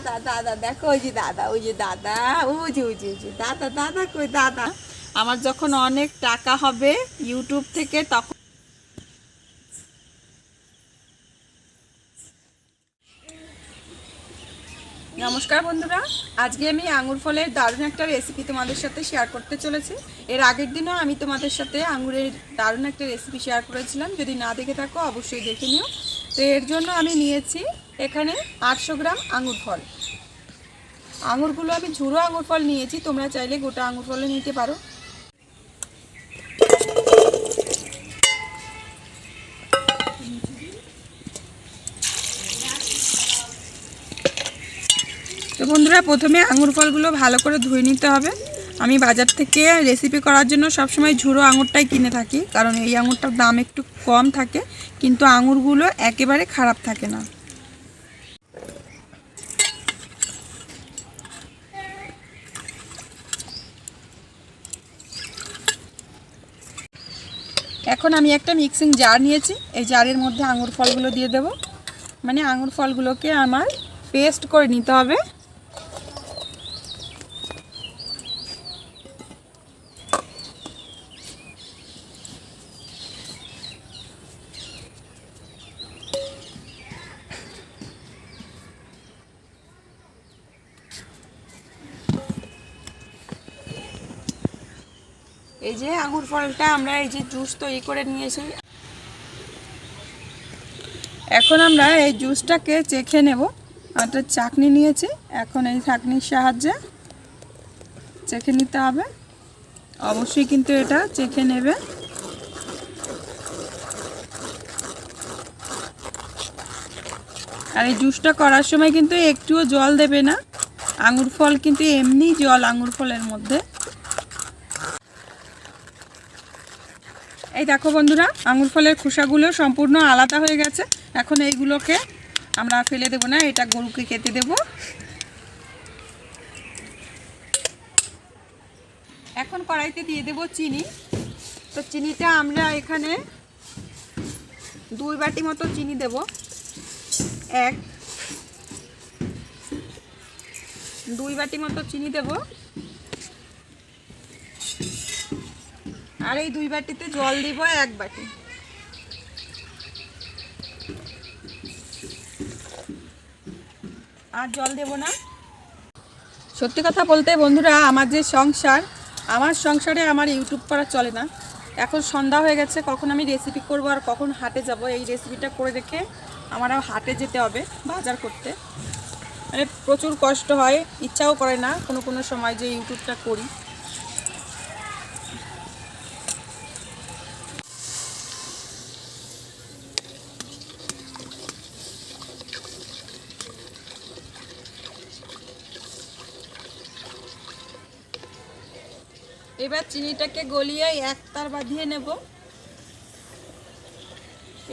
দাদা দাদা দেখো, ওই যে দাদা, ওই যে দাদা, ওই যে ওই যে ওই যে দাদা দাদা কই দাদা। আমার যখন অনেক টাকা হবে ইউটিউব থেকে তখন। নমস্কার বন্ধুরা, আজকে আমি আঙুর ফলের দারুণ একটা রেসিপি তোমাদের সাথে শেয়ার করতে চলেছি। এর আগের দিনও আমি তোমাদের সাথে আঙুরের দারুণ একটা রেসিপি শেয়ার করেছিলাম, যদি না দেখে থাকো অবশ্যই দেখে নিও। তো এর জন্য আমি নিয়েছি এখানে 800 গ্রাম আঙুর ফল। আঙুরগুলো আমি ঝুড়ো আঙুর ফল নিয়েছি, তোমরা চাইলে গোটা আঙুর ফলে নিতে পারো। তো বন্ধুরা, প্রথমে আঙুর ফলগুলো ভালো করে ধুয়ে নিতে হবে। আমি বাজার থেকে রেসিপি করার জন্য সবসময় ঝুড়ো আঙুরটাই কিনে থাকি, কারণ এই আঙুরটার দাম একটু কম থাকে, কিন্তু আঙুরগুলো একেবারে খারাপ থাকে না। এখন আমি একটা মিক্সিং জার নিয়েছি, এই জারের মধ্যে আঙুর ফলগুলো দিয়ে দেব। মানে আঙুর ফলগুলোকে আমার পেস্ট করে নিতে হবে। এই যে আঙুর ফলটা আমরা এই যে জুস তৈরি করে নিয়েছি, এখন আমরা এই জুসটাকে চেখে নেব। একটা চাকনি নিয়েছি, এখন এই চাকনির সাহায্যে চেখে নিতে হবে। অবশ্যই কিন্তু এটা চেখে নেবে। আর এই জুসটা করার সময় কিন্তু একটুও জল দেবে না, আঙুর ফল কিন্তু এমনি জল আঙুর ফলের মধ্যে। এই দেখো বন্ধুরা, আঙুর ফলের খোসাগুলো সম্পূর্ণ আলাদা হয়ে গেছে। এখন এইগুলোকে আমরা ফেলে দেব না, এটা গরুকে খেতে দেব। এখন কড়াইতে দিয়ে দেব চিনি। তো চিনিটা আমরা এখানে 2 বাটি মতো চিনি দেব। 2 বাটি মতো চিনি দেব। আর এই 2 বাটিতে জল দিব 1 বাটি। আর জল দেব না। সত্যি কথা বলতে বন্ধুরা, আমার যে সংসার, আমার সংসারে আমার ইউটিউব করা চলে না। এখন সন্ধ্যা হয়ে গেছে, কখন আমি রেসিপি করব আর কখন হাটে যাব, এই রেসিপিটা করে রেখে আমার হাটে যেতে হবে বাজার করতে। মানে প্রচুর কষ্ট হয়, ইচ্ছাও করে না কোনো কোনো সময় যে ইউটিউবটা করি। এবার চিনিটাকে গলিয়ে এক তার বাঁধিয়ে নেব।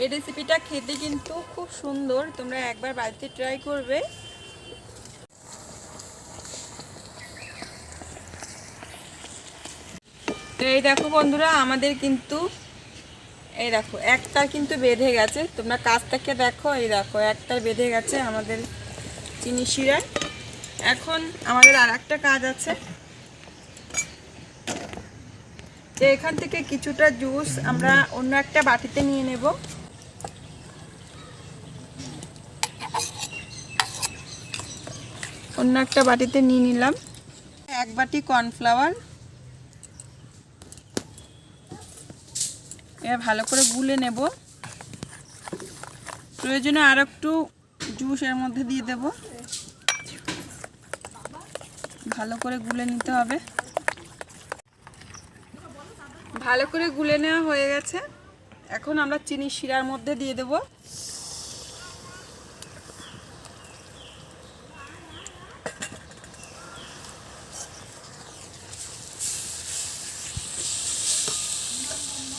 এই রেসিপিটা খেতে কিন্তু খুব সুন্দর, তোমরা একবার বাড়িতে ট্রাই করবে। তো এই দেখো বন্ধুরা, আমাদের কিন্তু এই দেখো এক তার কিন্তু বেঁধে গেছে। তোমরা কাছ থেকে দেখো, এই দেখো এক তার বেঁধে গেছে আমাদের চিনি শিরায়। এখন আমাদের আর একটা কাজ আছে। তো এখান থেকে কিছুটা জুস আমরা অন্য একটা বাটিতে নিয়ে নেব। অন্য একটা বাটিতে নিয়ে নিলাম 1 বাটি কর্নফ্লাওয়ার। এবার ভালো করে গুলে নেব। প্রয়োজনে আর একটু জুস এর মধ্যে দিয়ে দেব। ভালো করে গুলে নিতে হবে। ভালো করে গুলে নেওয়া হয়ে গেছে। এখন আমরা চিনি শিরার মধ্যে দিয়ে দেব।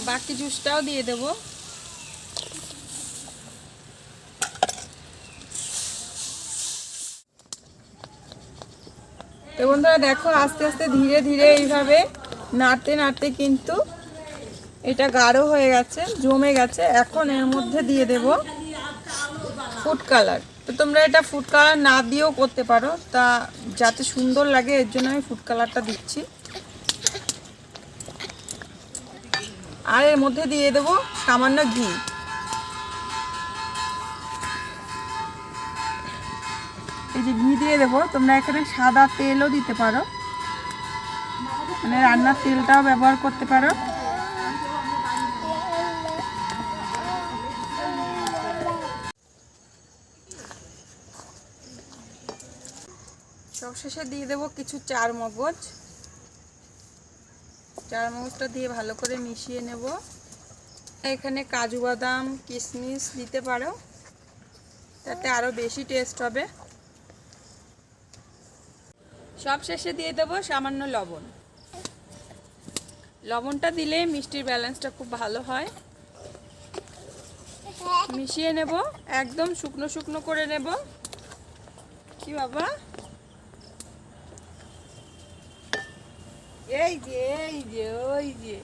বাকি জুসটাও দিয়ে দেব। তো বন্ধুরা দেখো, আস্তে আস্তে ধীরে ধীরে এইভাবে নাড়তে নাড়তে কিন্তু এটা গাঢ় হয়ে গেছে, জমে গেছে। এখন এর মধ্যে দিয়ে দেব ফুড কালার। তো তোমরা এটা ফুড কালার না দিয়েও করতে পারো, তা যাতে সুন্দর লাগে এর জন্য আমি ফুড কালারটা দিচ্ছি। আর এর মধ্যে দিয়ে দেবো সামান্য ঘি। এই যে ঘি দিয়ে দেবো, তোমরা এখানে সাদা তেলও দিতে পারো, মানে রান্নার তেলটাও ব্যবহার করতে পারো। সবশেষে দিয়ে দেবো কিছু চার মগজ। চার মগজটা দিয়ে ভালো করে মিশিয়ে নেব। এখানে কাজু বাদাম কিশমিশ দিতে পারো, তাতে আরও বেশি টেস্ট হবে। সবশেষে দিয়ে দেবো সামান্য লবণ। লবণটা দিলে মিষ্টির ব্যালেন্সটা খুব ভালো হয়। মিশিয়ে নেব, একদম শুকনো শুকনো করে নেব। কি বাবা, এই যে এই যে ওই যে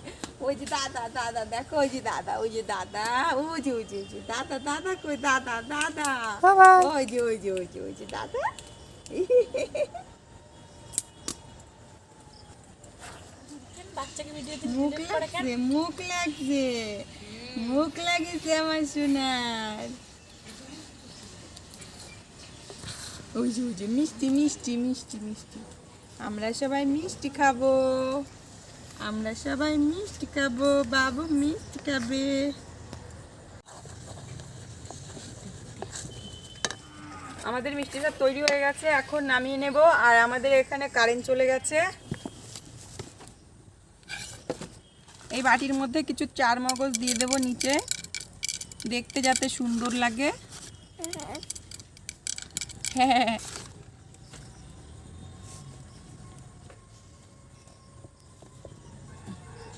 ওই যে দাদা দাদা দেখো, ওই যে দাদা, ওই যে দাদা, ওই যে ওই যে ওই যে দাদা দাদা কই দাদা দাদা, ওই যে ওই যে ওই যে ওই যে দাদা। মুখ লাগছে, মুখ লাগছে, মুখ লাগিয়েছে আমার সোনার। ওই যে ওই যে মিষ্টি মিষ্টি মিষ্টি মিষ্টি, আমরা সবাই মিষ্টি খাবো, আমরা সবাই মিষ্টি খাবো, বাবু মিষ্টি খাবে। আমাদের মিষ্টিটা তৈরি হয়ে গেছে, এখন নামিয়ে নেব। আর আমাদের এখানে কারেন্ট চলে গেছে। এই বাটির মধ্যে কিছু চার মগজ দিয়ে দেবো নিচে, দেখতে যাতে সুন্দর লাগে। হ্যাঁ,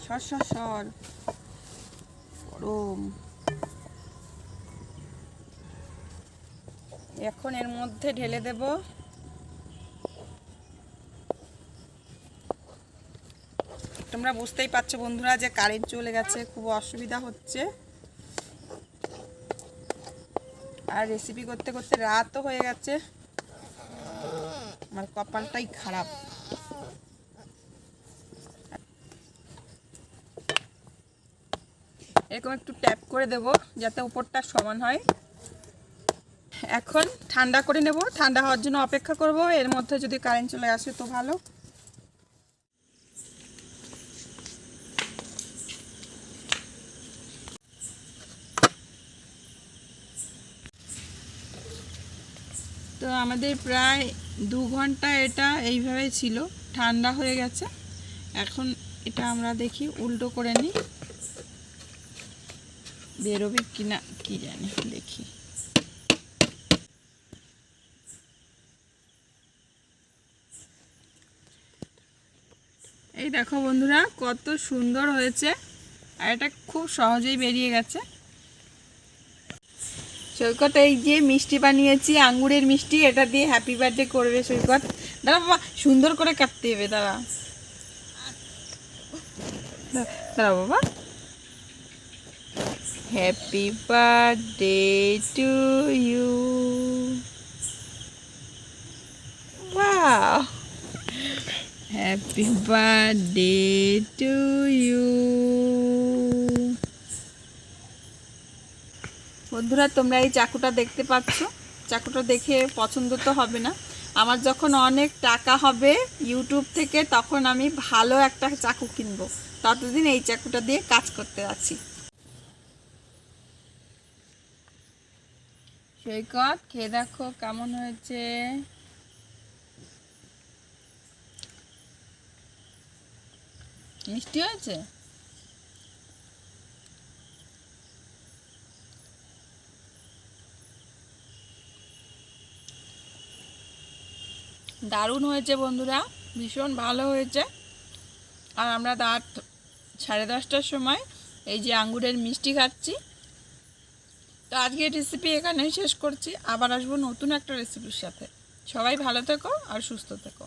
সর সর সর, গরম। এখন এর মধ্যে ঢেলে দেব। তোমরা বুঝতেই পারছো বন্ধুরা যে কারেন্ট চলে গেছে, খুব অসুবিধা হচ্ছে। আর রেসিপি করতে করতে রাতও হয়ে গেছে, আমার কপালটাই খারাপ। এরকম একটু ট্যাপ করে দেব যাতে উপরটা সমান হয়। এখন ঠান্ডা করে নেব, ঠান্ডা হওয়ার জন্য অপেক্ষা করব। এর মধ্যে যদি কারেন্ট চলে আসে তো ভালো। তো আমাদের প্রায় 2 ঘন্টা এটা এইভাবে ছিল, ঠান্ডা হয়ে গেছে। এখন এটা আমরা দেখি, উল্টো করে নিই, বেরোবে কিনা কি জানি, দেখি। এই দেখো বন্ধুরা কত সুন্দর হয়েছে, আর এটা খুব সহজেই বেরিয়ে গেছে। সৈকত এই যে মিষ্টি বানিয়েছি, আঙ্গুরের মিষ্টি, এটা দিয়ে হ্যাপি বার্থডে করবে সৈকত। দাঁড়া বাবা, সুন্দর করে কাটতে হবে, দাঁড়া দাঁড়া বাবা। Happy birthday to you. Wow, happy birthday to you. বন্ধুরা তোমরা এই চাকুটা দেখতে পাচ্ছ, চাকুটা দেখে পছন্দ তো হবে না। আমার যখন অনেক টাকা হবে ইউটিউব থেকে, তখন আমি ভালো একটা চাকু কিনবো, ততদিন এই চাকুটা দিয়ে কাজ করতে আছি। সৈকত খেয়ে দেখো কেমন হয়েছে। মিষ্টি হয়েছে? দারুণ হয়েছে বন্ধুরা, ভীষণ ভালো হয়েছে। আর আমরা রাত 10:30টার সময় এই যে আঙ্গুরের মিষ্টি খাচ্ছি। তো আজকের রেসিপি এখানেই শেষ করছি, আবার আসবো নতুন একটা রেসিপির সাথে। সবাই ভালো থেকো আর সুস্থ থেকো।